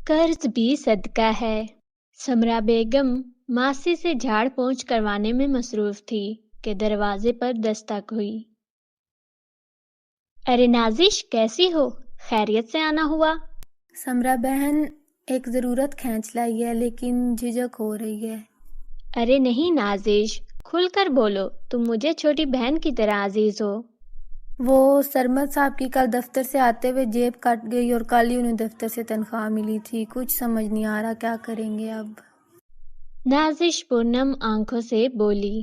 قرض بھی صدقہ ہے۔ سمرا بیگم ماسی سے جھاڑ پونچھ کروانے میں مصروف تھی کہ دروازے پر دستک ہوئی۔ ارے نازش، کیسی ہو؟ خیریت سے آنا ہوا؟ سمرا بہن، ایک ضرورت کھینچ لائی ہے لیکن جھجک ہو رہی ہے۔ ارے نہیں نازش، کھل کر بولو، تم مجھے چھوٹی بہن کی طرح عزیز ہو۔ وہ سرمد صاحب کی کل دفتر سے آتے ہوئے جیب کٹ گئی اور کل ہی انہیں دفتر سے تنخواہ ملی تھی۔ کچھ سمجھ نہیں آ رہا کیا کریں گے اب۔ نازش پورنم آنکھوں سے بولی۔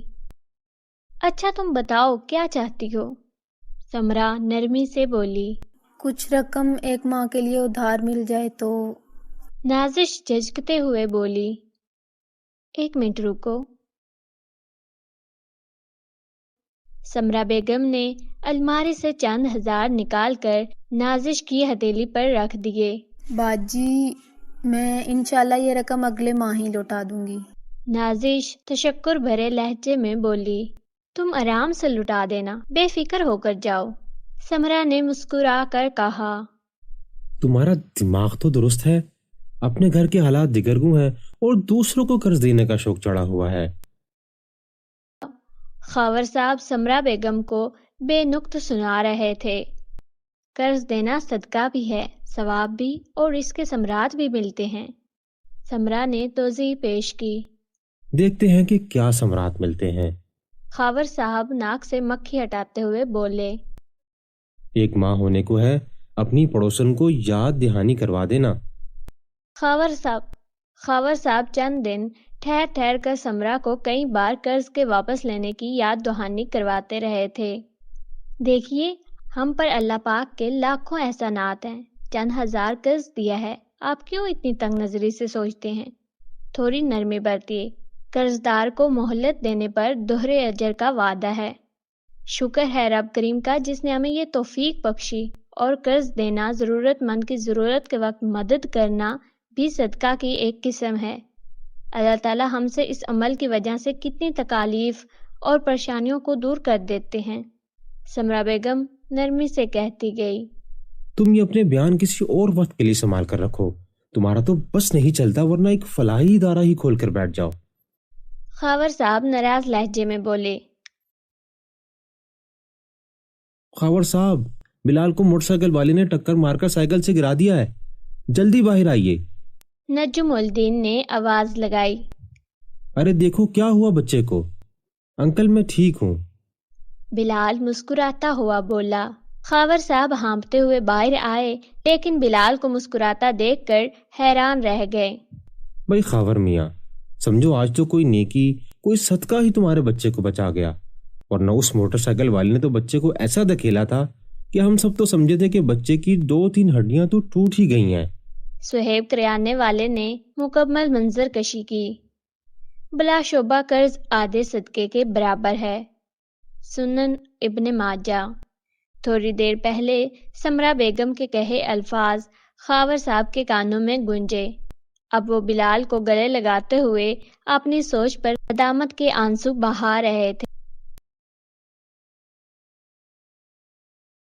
اچھا تم بتاؤ کیا چاہتی ہو؟ سمرا نرمی سے بولی۔ کچھ رقم 1 ماہ کے لیے ادھار مل جائے تو۔ نازش جھجکتے ہوئے بولی۔ 1 منٹ رکو۔ سمرا بیگم نے الماری سے چند ہزار نکال کر نازش کی ہتھیلی پر رکھ دیے۔ باجی، میں انشاءاللہ یہ رقم اگلے ماہ ہی لوٹا دوں گی۔ نازش تشکر بھرے لہجے میں بولی۔ تم آرام سے لٹا دینا، بے فکر ہو کر جاؤ۔ سمرا نے مسکرا کر کہا۔ تمہارا دماغ تو درست ہے، اپنے گھر کے حالات دگرگوں ہیں اور دوسروں کو قرض دینے کا شوق چڑھا ہوا ہے۔ خاور صاحب سمرا بیگم کو بے نقط سنا رہے تھے۔ قرض دینا صدقہ بھی ہے، ثواب بھی، اور اس کے ثمرات بھی ملتے ہیں۔ سمرا نے توضیح پیش کی۔ دیکھتے ہیں کہ کیا ثمرات ملتے ہیں۔ خاور صاحب ناک سے مکھی ہٹاتے ہوئے بولے۔ 1 ماہ ہونے کو ہے، اپنی پڑوسن کو یاد دہانی کروا دینا۔ خاور صاحب چند دن ٹھہر ٹھہر کر سمرا کو کئی بار قرض کے واپس لینے کی یاد دہانی کرواتے رہے تھے۔ دیکھیے، ہم پر اللہ پاک کے لاکھوں احسانات ہیں، چند ہزار قرض دیا ہے، آپ کیوں اتنی تنگ نظری سے سوچتے ہیں؟ تھوڑی نرمی برتیے، قرضدار کو مہلت دینے پر دوہرے اجر کا وعدہ ہے۔ شکر ہے رب کریم کا جس نے ہمیں یہ توفیق بخشی، اور قرض دینا، ضرورت مند کی ضرورت کے وقت مدد کرنا بھی صدقہ کی ایک قسم ہے۔ اللہ تعالیٰ ہم سے اس عمل کی وجہ سے کتنی تکالیف اور پریشانیوں کو دور کر دیتے ہیں۔ سمرا بیگم نرمی سے کہتی گئی۔ تم یہ اپنے بیان کسی اور وقت کے لیے سنبھال کر رکھو، تمہارا تو بس نہیں چلتا، ورنہ ایک فلاحی ادارہ ہی کھول کر بیٹھ جاؤ۔ خاور صاحب ناراض لہجے میں بولے۔ خاور صاحب، بلال کو موٹر سائیکل والے نے ٹکر مار کر سائیکل سے گرا دیا ہے، جلدی باہر آئیے۔ نجم الدین نے آواز لگائی۔ ارے دیکھو کیا ہوا بچے کو۔ انکل میں ٹھیک ہوں۔ بلال مسکراتا ہوا بولا۔ خاور صاحب ہانپتے ہوئے باہر آئے، لیکن بلال کو مسکراتا دیکھ کر حیران رہ گئے۔ بھائی خاور میاں، سمجھو آج تو کوئی نیکی، کوئی صدقہ ہی تمہارے بچے کو بچا گیا، ورنہ اس موٹر سائیکل والے نے تو بچے کو ایسا دھکیلا تھا کہ ہم سب تو سمجھے تھے کہ بچے کی 2-3 ہڈیاں تو ٹوٹ ہی گئی ہیں۔ سہیب کریانے والے نے مکمل منظر کشی کی۔ بلا شبہ قرض آدھے صدقے کے برابر ہے۔ سنن ابن ماجہ۔ تھوڑی دیر پہلے سمرا بیگم کے کہے الفاظ خاور صاحب کے کانوں میں گونجے۔ اب وہ بلال کو گلے لگاتے ہوئے اپنی سوچ پر ندامت کے آنسو بہا رہے تھے۔